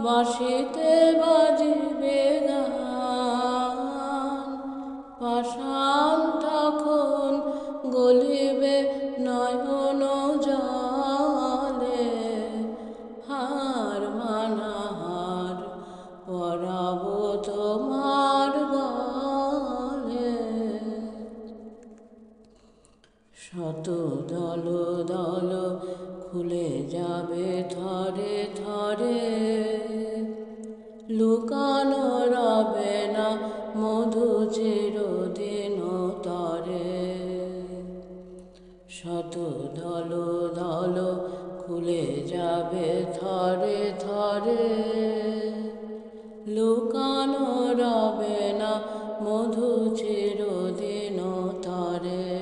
বাঁশিতে বাজিবে গান, পাষাণ তখন গলিবে নয়ন জলে। হার মানাহার পরাব তোমার গলে। শত দল দল খুলে যাবে থরে থরে, লুকানো রবে না মধু চিরদিন তরে। শত দল দল খুলে যাবে থরে থরে, লুকানো রবে না মধু চিরদিন তরে।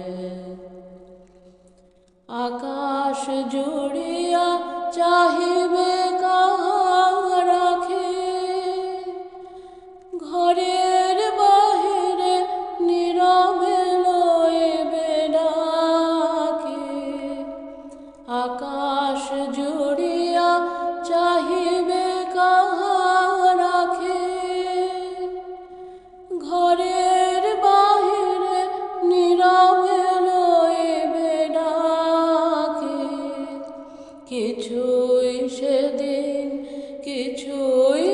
আকাশ জুড়িয়া চাহিবে কাহার আঁখি, ঘরের বাহিরে নীরবে লইবে ডাকি। আকাশ জুড়িয়া চাহিবে কাহার আঁখি, ঘরের বাহিরে নীরবে লইবে ডাকি। কিছুই সেদিন কিছুই